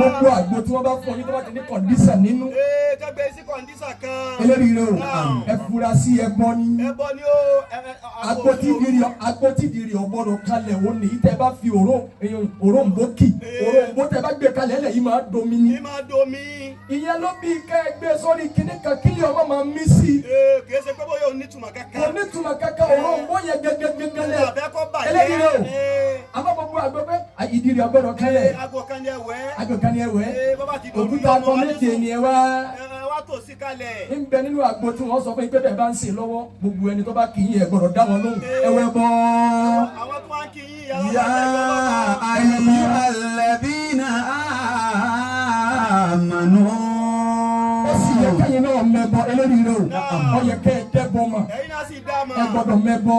gbogbo àgbo tí wọ́n bá fún yín tó bá ti ní kọ̀ǹdíṣà nínú. Kẹ́gbẹ́ sí kọ̀ǹdíṣà kan. eléríire o ẹ fura sí ẹbọ ni. Ẹbọ ni ó. Agbo tí ìdírí ọgbọ́dọ̀ kalẹ̀ ó ní tẹ́ bá fi òróǹbó kì òróǹbó tẹ́ bá gbé kalẹ̀ lẹ̀ yìí máa domi ni. Máa domi. ìyẹn ló bí kẹ́ ẹ gbé sórí kinní kan kílì ọmọ máa mí sí. Kì í ṣe pé bóyá ò ní tùmọ̀ kankan. kò ní tùmọ̀ kankan òróǹbó yẹn gẹ́gẹ́gẹ́gẹ́ lẹ̀. eléríire o àmọ́ gbogbo àgbo pé ìdírí ọgbọ́dọ̀ kalẹ̀. Àgbo kan ni ẹ̀wẹ́. àgbo kan ni ẹ̀wẹ́. òkúta akọ méje ni ẹ wá. Wá tò sí kalẹ̀. ń bẹ nínú àgbo tí wọ́n sọ fún yín pé bẹ́ẹ̀ bá ń ṣe lọ́wọ́ gbogbo ẹni tó bá kì í yẹ gbọ́dọ̀ dá wọn lóhùn ẹwẹ́ bọ́. Àwọn tó máa ń kí yín yá ayyuhalladhina amanu. ó sì yẹ kẹ́yìn náà mẹ́bọ eléríire o ó yẹ kẹ́ ẹ dẹ́bọ mọ̀ ẹ̀yin náà sì dá mọ̀. ẹ gbọ́dọ̀ mẹ́bọ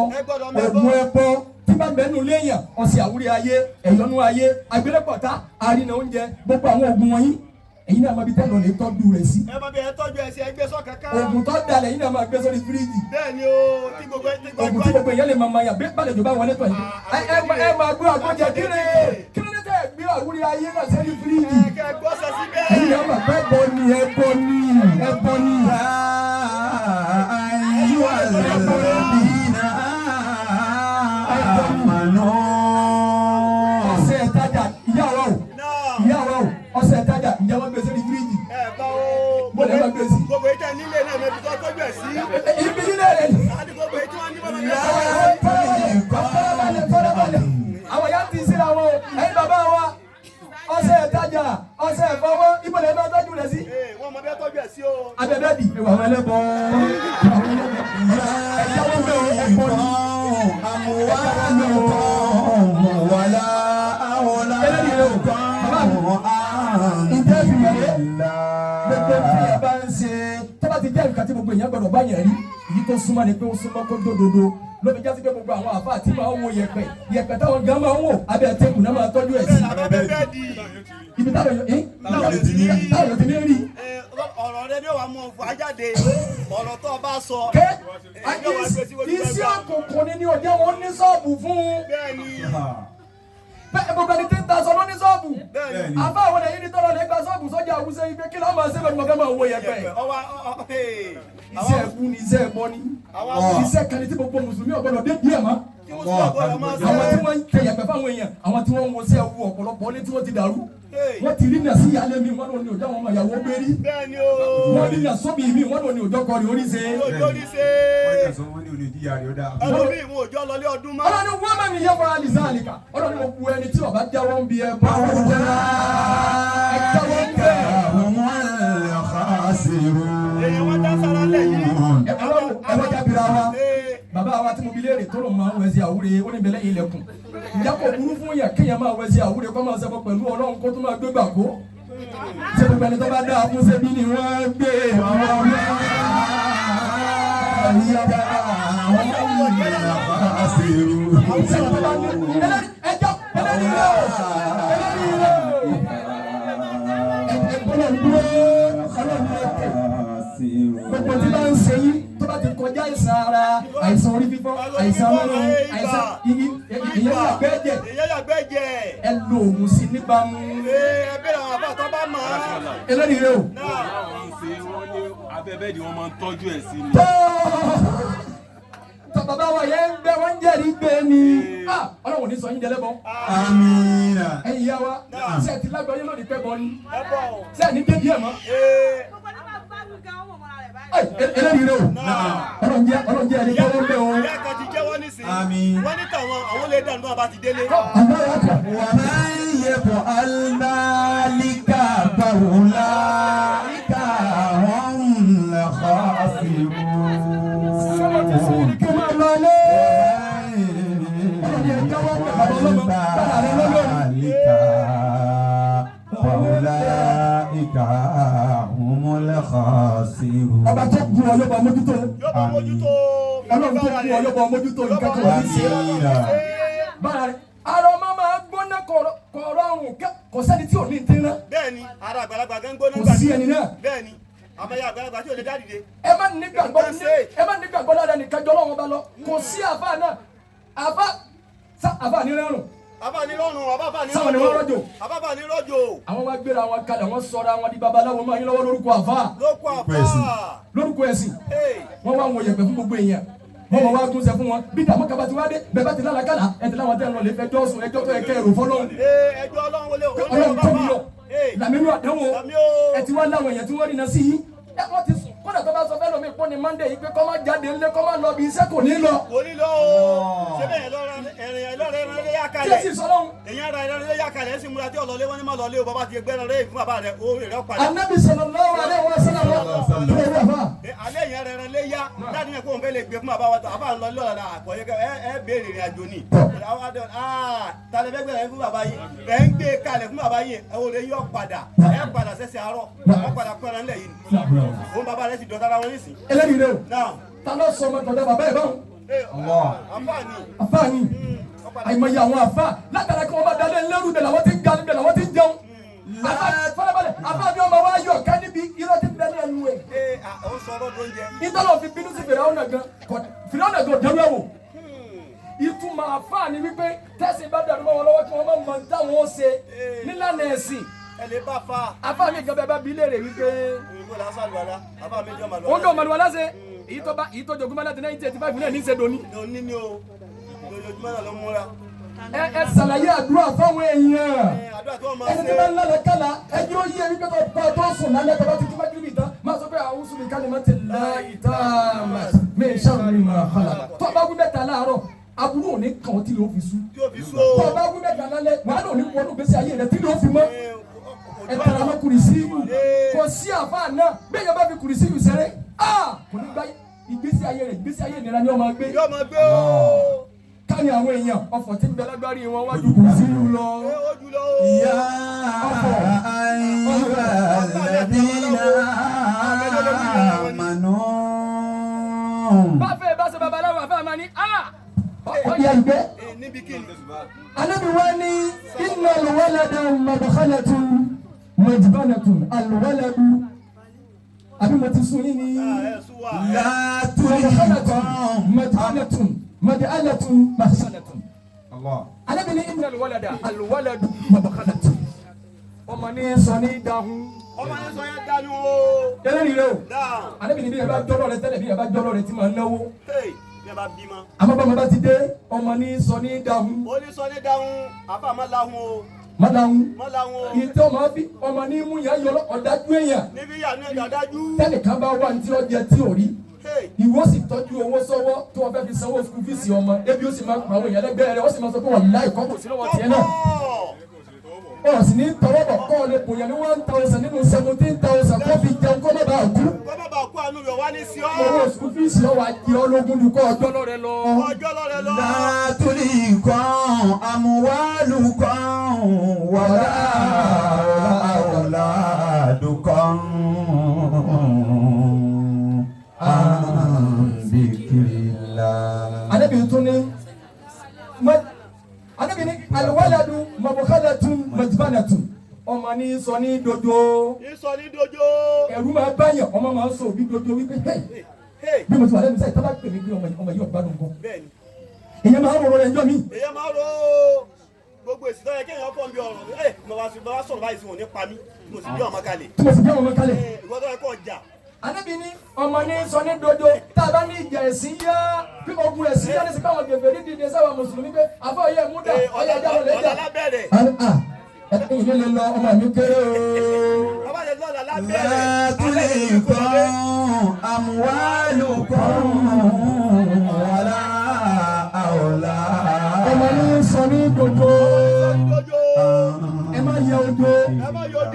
ògùn ẹbọ tí bá bẹ́ẹ̀ nù léèyàn ọ̀sẹ̀ àwúrẹ́ ayé ẹ̀yọ́nú ayé àgbélépọ̀tá àrínà oúnjẹ gbogbo àwọn ògùn wọ̀nyí ẹ̀yin náà máa bí tẹ́lọ̀ lè tọ́jú rẹ̀ sí. Ẹ máa bí ẹ tọ́jú ẹ sí ẹgbẹ́ sọ kankan. ògùn tó dalẹ̀ ẹ̀yin náà máa gbé sórí fíríjì. Bẹ́ẹ̀ni o tí gbogbo ògùn tí gbogbo èèyàn lè máa máa yà bí balẹ̀ jù bá wọlé tọ̀ yìí. ẹ máa gbé àgbọ̀jẹ̀ kíni kí ló dé tẹ́ ẹ gbé àwúrẹ́ ayé náà sórí fíríjì. Kẹ́ ẹ gbọ́ sọ sí bẹ́ẹ̀. ẹ̀yin náà máa fẹ́ bọ́ ni ẹ bọ́ ni ẹ bọ́ ni. ayyuhalladhina amanu. ọ̀sẹ̀ ìtajà ìyàwó ọ̀sẹ̀ ìtajà ǹjẹ́ wọ́n gbé sórí fíríjì. Bá o. Mo lè máa gbé sí. Gbogbo ìtẹ̀ nílé náà mẹ́bí tó tọ́jú ẹ̀ sí. ibi nílé rẹ̀ ni. Àti gbogbo ìtẹ̀ wọn ní bàbá mi. fọlọ́balẹ̀ àwọn yá ti síra wọn ẹ̀yin bàbá wa ọ̀sẹ̀ ìtajà ọ̀sẹ̀ ìfọwọ́ ibo lè máa tọ́jú rẹ̀ sí. Wọ́n mọ bí ẹ tọ́jú ẹ̀ sí o. abẹ́bẹ́ di ìwà wọn ẹlẹ́bọ̀ ẹ̀yáwó bẹ́ẹ̀ ẹ̀kọ́ ni. wala awladukum ǹjẹ́ fi wẹ̀rẹ̀ gbogbo tí ẹ bá ń ṣe tó bá ti jẹ́ nǹkan tí gbogbo èèyàn gbọ́dọ̀ bá yẹn rí èyí tó súnmọ́ ni pé ó súnmọ́ kó dódodo ló fi jásí pé gbogbo àwọn àfáà tí máa ń wo yẹ̀pẹ̀ táwọn gan máa ń wò abẹ́ tẹ́kù náà máa tọ́jú ẹ̀ sí. ibi táwọn èèyàn ti ní rí. Ọ̀rọ̀ rẹ ni ó wà mú ọ̀fọ̀ ajáde ọ̀rọ̀ tó o bá sọ. iṣẹ́ òkùnkùn ni ọjọ́ wọn ní sọ́ọ̀bù fún. Bẹ́ẹ̀ni. gbogbo ẹni tí ń ta aṣọ ló ní sọ́ọ̀bù. àbá àwọn ẹ̀yìn ní tọ́lọ̀ lè gba sọ́ọ̀bù sọ́jà àwùjọ ibi kí lọ́ọ́ máa ṣe lọ́dún mọ̀kẹ́ máa wo yẹ̀pẹ̀. iṣẹ́ ẹ̀kú ni iṣẹ́ ẹ̀bọ ni iṣẹ́ kan ní tí gbogbo mùsùlùmí ọ̀gbọ́dọ̀ dé díẹ̀ mọ́. àwọn tí wọ́n ń tẹ yẹ̀pẹ̀ fáwọn èèyàn àwọn tí wọ́n ń wo sí ẹ̀wù ọ̀pọ̀lọpọ̀ ní tí wọ́n ti dàrú. wọ́n ti rí nà sí ìyálé mi wọ́n lò ní òjò àwọn ọmọ ìyàwó gbérí. wọ́n rí nà sóbì mi wọ́n lò ní òjò kọrin oríṣi. Ọlọ́run ìmú òjò lọlé ọdún mọ́. Ọlọ́run wọ́n máa ń yẹ fún alisa àlìkà Ọlọ́run mo bu ẹni tí ọba jáwọ́ ń bi ẹ bá wọn jẹ́ ẹ jáwọ́ ń bẹ̀. Èyí wọ́n dá sára lẹ́yìn. Ọlọ́run ẹ wọ́n jábìrà wa bàbá wa tí mo bi léèrè tó lò máa ń wẹ̀sì àwúre ó ní bẹ̀lẹ́ ilẹ̀kùn ìyá kò burú fún yà kéèyàn máa wẹ̀sì àwúre kó máa ṣẹbọ pẹ̀lú Ọlọ́run kó tó máa gbé gbàgbó ṣé gbogbo ẹni tó bá dáa fún ṣebí ni wọ́n gbé àwọn ọmọ gbogbo tí bá ń ṣe yín tó bá ti kọjá àìsàn ara àìsàn orí fífọ́ àìsàn ọlọ́run àìsàn ìyẹn yàgbẹ́ jẹ ẹ lo òògùn sí níbàámu. Ẹ bẹ̀rẹ̀ àwọn àbá tó bá mọ̀ á. eléyìí rẹ o. Abẹ́bẹ́ ni wọ́n máa ń tọ́jú ẹ̀ sí ni. tọ́ bàbá wa yẹn ń gbẹ wọ́n ń jẹ́rìí gbé ni Ọlọ́run ní sọ yín dẹ́lẹ́bọ. Àmín. ẹ̀yin yá wa ṣe ti lágbàáyé lónìí pẹ́ bọ́ ni ṣe ní débi ẹ̀ mọ́. eléyìí rẹ o Ọlọ́run jẹ́ ẹni tó ń bẹ o. Ìyá kan ti jẹ́wọ́ nísìnyí. Àmín. Wọ́n ní tàwọn àwọn lè dànù náà bá ti délé. ومن يفعل ذلك فأولئك هم الخاسرون. فأولئك هم الخاسرون. ọba tó gun ọ yóò bá mójútó. Yóò bá mójútó. Ọlọ́run tó gun ọ yóò bá mójútó nǹkan kan wà ní sí. bára rẹ ara ọmọ máa gbóná kọ̀ọ̀rọ̀rùn kò sẹ́ni tí ò ní ti rán. Bẹ́ẹ̀ni ara àgbàlagbà gan gbóná kò sí ẹni náà. Bẹ́ẹ̀ni àmọ́yá àgbàlagbà tí ò lè dá dìde. ẹ má nígbàgbọ́ lára nìkan jọ lọ́wọ́ bá lọ kò sí àfa náà àfa nírẹ́rùn Àbáni lọ́rùn, àbábà ní sáwọn ni wọ́n rọ́jò. Àbábà ní rọ́jò. Àwọn wá gbéra wọn kalẹ̀ wọ́n sọra wọn di babaláwo máa yín lọ́wọ́ lórúkọ àfà. Lókò àfà. Lórúkọ ẹ̀sìn. Wọ́n wá wọn yẹ̀pẹ̀ fún gbogbo èèyàn. Wọ́n wá tún ṣe fún wọn. Bí dààmú kaba ti wá dé, bẹ́ẹ̀ bá ti lálàkàlà, ẹ̀ ti láwọn tẹ́ ẹ̀ lọ lè fẹ́ jọ́sùn ẹjọ́ tó yẹ kẹ́ ẹ̀rù fọ́lọ́run. Ẹjọ́ Ọlọ́run wọlé òun Ọlọ́run tó bí lọ. Làmínú àdánwò. Ẹ ti wá láwọn èèyàn tí wọ́n rí iná sí yìí. Ẹ wọ́n ti sùn. Kódà tó bá sọ fẹ́ lómi pọ́n ni Monday yìí pé kọ́ máa jáde ńlẹ̀ kọ́ máa lọ bí iṣẹ́ kò ní lọ. Kò ní lọ o. Ṣé bẹ́ẹ̀ ẹlọ́rẹ̀ ẹran lé yá kalẹ̀? Tí ẹ sì sọ lọ́hùn. Èyàn ara ẹran lé yá kalẹ̀ ẹ̀ sì múra tí ọ̀lọ́lé wọn ní má lọ́lé o bàbá ti gbẹ́ran lé fún bàbá rẹ̀ o rẹ̀ ọ̀padà. Ànábì sallallahu alaihi wasallam alẹ́ yẹn rẹ̀ ẹran lé yá láti yẹn kó òun fẹ́ lè gbé fún bàbá wa tó àbá ń lọ lọ́la àkọ́yẹ́ ẹ béèrè ìrìn àjò ni. Tàlẹ́ fẹ́ gbẹ̀rẹ̀ fún bàbá yìí ẹ̀ ń gbé kalẹ̀ fún bàbá yìí ẹ̀ wò lè yọ padà ẹ̀ padà sẹ́sẹ̀ àárọ̀ ẹ̀ padà kọ́ ẹran lẹ̀ yìí. Òun bàbá rẹ̀ sì dọ̀tara wọn nísìn. Eléyìí rẹ̀ o. Ta ló sọ ọmọ tọ̀dọ̀ bàbá ẹ̀ báwọn? Àfáàní. Àìmọye àwọn àfáà látara kí wọ́n bá dalẹ̀ lẹ́rù bẹ̀ làwọn ti ń ga níbẹ̀ làwọn ti ń jẹun. Fọlábalẹ̀ àfáàní ọmọ wa yọ ká níbi irọ́ ti bẹ̀ ní ẹnu ẹ̀. Ó sọ ọ̀rọ̀ tó ń jẹ. Ìtọ́lọ̀ fi bínú sí Fìràwọ̀nà gan. Fìràwọ̀nà gan dẹ́rù ẹ̀wò. Ìtumọ̀ àfáàní wípé tẹ́sí bá dàrú mọ́ wọn lọ́wọ́ kí wọ́n má mọ táwọn ó ṣe nílànà ẹ̀sìn. Ẹ lè bá fa. Àfáàní gan bẹ́ẹ̀ bá bí léèrè wípé. Òyìnbó la sàlùwàlá àbá mi jọ màlúwàlá. Ó ń dọ̀ màlúwàlá ṣe. Èyí tó jogún bá láti 1985 náà ní í ṣe dòní. Òní ni o. Lójoojúmọ́ náà ló múra. Ẹ ṣàlàyé àdúrà fáwọn èèyàn. Àdúrà tó máa Ẹni tí bá ń lálẹ́ kálá ẹjọ́ ó yé wípé tó sùn lálẹ́ tó bá ti túbọ̀ kiri ìtàn máa sọ pé a'udhu bi kalimatillahi tammati min sharri ma khalaq. Tó bá wí mẹ́ta láàárọ̀ aburú ò ní kàn ọ́ tí ló fi sú. Tó bá wí mẹ́ta lálẹ́ wàhálà ò ní wọnú gbèsè ayé rẹ̀ tí ló fi mọ́. Ẹ tẹ̀ra mọ́ kùrìsí yìí. Kò sí àfáà náà bẹ́ẹ̀ yẹn bá fi kùrìsí yìí sẹ́rẹ́. Kò ní gbá ìgbésí ayé rẹ̀ ìgbésí ayé ìnira ni ó máa gbé. Yóò máa gbé o. Káni àwọn èèyàn ọ̀fọ̀ tí ń bẹ lágbárí wọn wájú kùrìsí yìí lọ. Ya ayyuhalladhina amanu. Báfẹ́ bá ṣe babaláwo àfáà máa ní Ọ̀yà ìgbẹ́. Níbi kí ni? Ànábì wa ní innal walada madkhalatun majbanatun al-waladu. Àbí mo ti sún yín ní. Madkhalatun madkhalatun mahsanatun. Ànábì ní innal walada al-waladu madkhalatun. Ọmọ ní sọ ní dáhùn. Ọmọ ní sọ yẹn dánú o. Eléyìí rẹ o. Ànábì ní bí ẹ bá jọ́rọ̀ rẹ tẹ́lẹ̀ bí ẹ bá jọ́rọ̀ rẹ tí máa náwó. Àmọ́ bá mo bá ti dé ọmọ ní sọ ní dáhùn. Ó ní sọ ní dáhùn àbá má láhùn o. Má dáhùn. Má láhùn o. Ìtọ́ máa fi ọmọ ní mú yẹn yọ ọ̀dájú èèyàn. Níbi ìyá ní ẹ̀dá dájú. Tẹ́nìkan bá wà ní tí ó jẹ tí ò rí. Ìwọ sì tọ́jú owó sọ́wọ́ tí wọ́n fẹ́ fi sanwó school fees ọmọ. Ebi ó sì máa pa àwọn èèyàn lẹ́gbẹ̀ẹ́ rẹ̀ ó sì máa sọ pé wọ́n láì kọ́ kò sí lọ́wọ́ tiẹ̀ náà. Ó sì ní tọwọ́ bọ̀ kọ́ lè pòyàn ní 1,000 nínú 17,000 kó fi jẹun kó má bàa kú. Kó má bàa kú àánú rẹ̀ wá ní sí ọ́. Owó school fees yọ wá jẹ ológun ní kọ́ ọjọ́ lọ́rẹ́ lọ. Ọjọ́ lọ́rẹ́ lọ. La tulhikum amwalukum wala auladukum an dhikrillah. Ànábì tún ní Ànábì ní alwaladu mabkhalatun majbanatun. Ọmọ ní sọ ní dojo. Sọ ní dojo. Ẹ̀rù máa báyàn ọmọ máa ń sọ òbí dojo wípé bí mo ti wà lẹ́nu sáyé tábà pè mí pé ọmọ yìí ọ̀gbádùn nǹkan. Bẹ́ẹ̀ni. Èyàn máa ń rọrọ ẹjọ́ mi. Èyàn máa ń ro gbogbo èsì tó yẹ kéèyàn fọ́n bí ọ̀rọ̀ mo bá sọ̀rọ̀ báyìí sí wọn ní pa mí mo sì bí ọmọ kalẹ̀. Tí mo sì bí ọmọ kalẹ̀. Ìwọ́n tó yẹ kó ọjà. Ànábì ní ọmọ ní sọ ní dojo tá a bá ní ìjà ẹ̀sìn yá bí ogun ẹ̀sìn yá ní sí káwọn gèfè ní dìde sáwọn mùsùlùmí pé àfọ yẹ múdà ọyẹ ẹja lọ lẹjà. Ẹ̀yin lè lọ ọmọ mi kéré o. La tulhikum amwalukum wala auladukum. Ọmọ ní sọ ní dojo. Ẹ má yẹ ojo.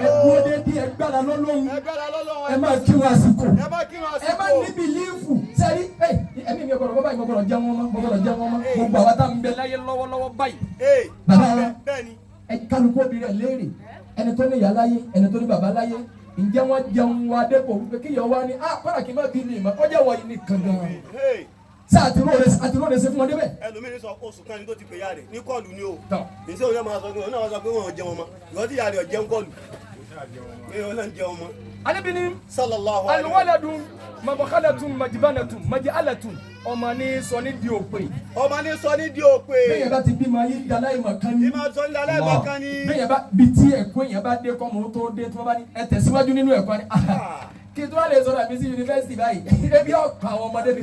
Ẹ dúró dédé ẹgbẹ́ra lọ́lọ́hún. Ẹ má kí wọn àsìkò. Ẹ má níbi lífù. Sẹ́rí ẹ̀mí mi ọ̀gbọ̀dọ̀ báyìí gbọ́dọ̀ jẹ́ wọn mọ́ gbọ́dọ̀ jẹ́ wọn mọ́. Gbogbo àwọn tá à ń bẹ láyé lọ́wọ́lọ́wọ́ báyìí. Bàbá wa ẹ kálukú obì rẹ̀ léèrè ẹni tó ní ìyá láyé ẹni tó ní bàbá láyé ǹjẹ́ wọ́n jẹun wa dépò wípé kí ìyá wa ní kọ́nà kí n má bí ilé ìmọ̀ ọjọ́ wọ̀nyí ní kankan. Ṣé àtìró rẹ̀ ṣe fún wọn débẹ̀? Ẹlòmíràn sọ oṣù kan ní tó ti pè ya rẹ̀ ní kọ́ọ̀lù ni o. Ìṣe òun náà máa sọ pé wọ́n jẹun ọmọ ìwọ́n tí ìyá rẹ̀ jẹun kọ́ọ̀lù. pé Ọlọ́run jẹ́ ọmọ. Ànábì ní sallallahu alaihi alwaladu mabkhalatun majbanatun maj'alatun ọmọ ní sọ ní di òpè. ọmọ ní sọ ní di òpè. bẹ́ẹ̀ bá ti bímọ yí dalai makan ni. ìmọ̀ sọ ní dalai makan ni. bẹ́ẹ̀ bá bi tí ẹ̀kọ́ èèyàn bá dé kọ́mọ tó dé tí wọ́n bá ní ẹ tẹ̀síwájú nínú ẹ̀kọ́ ni. kí tí wọ́n lè sọ̀rọ̀ àbí sí yunifásitì báyìí ebi ọ̀pọ̀ àwọn ọmọdé bí.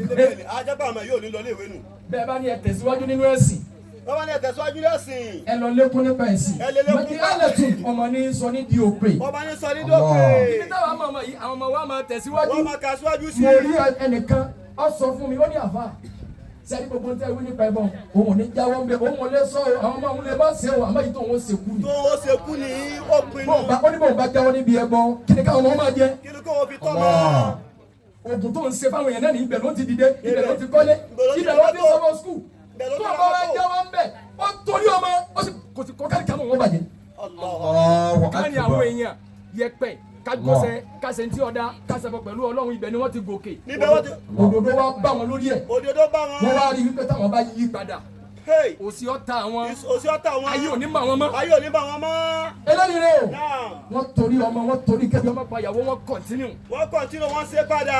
ajẹ́pọ̀ àmọ́ yóò ní lọ léèwé nù. bẹ́ẹ̀ bá ní ẹ tẹ̀síwájú nínú ẹ̀sìn. wọ́n bá ní ẹ tẹ̀síwájú lẹ́sìn. ẹ lọ lékún nípa ẹ̀sìn. ẹ lè lékún nípa ẹ̀sìn. ọmọ ní sọ ní di òpè. ọmọ ní sọ ní di òpè. ibi táwọn ọmọ yìí àwọn ọmọ wa máa tẹ̀síwájú. wọ́n máa kà síwájú sí. mo rí ẹnìkan ọ sọ fún mi ó ní àfa sẹ́ni gbogbo ń tẹ́ wí nípa ẹ̀bọ̀n òun ò ní jáwọ́ ń bẹ òun ò lè sọ àwọn ọmọ òun lè má ṣe o àmọ́ yìí tó òun ṣe kú ni. tó o ṣe kú ni ó pinnu. ó ní bóun bá jáwọ́ níbi ẹ̀bọ̀n kí ni káwọn ọmọ máa jẹ. kí ni kò wọ́n fi tọ́ mọ́. oògùn tó ń ṣe fáwọn èèyàn náà ní ibẹ̀ ló ti dìde ibẹ̀ ló ti kọ́lé ibẹ̀ ló ti sọ́wọ́ skul tó ọmọ wa jáwọ́ ń bẹ̀ ó torí ọmọ ó sì kò sí kọ́kárì kàmú wọn bàjẹ́. káàní àwọn èèyàn yẹpẹ kágbọ́sẹ̀ kásẹ̀ ntí ọ̀dà kásẹ̀fọ̀ pẹ̀lú ọlọ́run ibẹ̀ ni wọ́n ti gòkè. níbẹ̀ wọ́n ti. òdòdó wa bá wọn lórí ẹ̀. òdòdó bá wọn. wọ́n wá rí wípé táwọn bá yí padà. òsì ọ̀tá wọn. òsì ọ̀tá wọn. ayé òní bá wọn mọ́. ayé òní bá wọn mọ́. eléyìí rẹ o. wọ́n torí ọmọ wọ́n torí kẹ́bí ọmọ pa ìyàwó wọn kọ̀ntínú. wọ́n kọ̀ntínú wọ́n ṣe padà.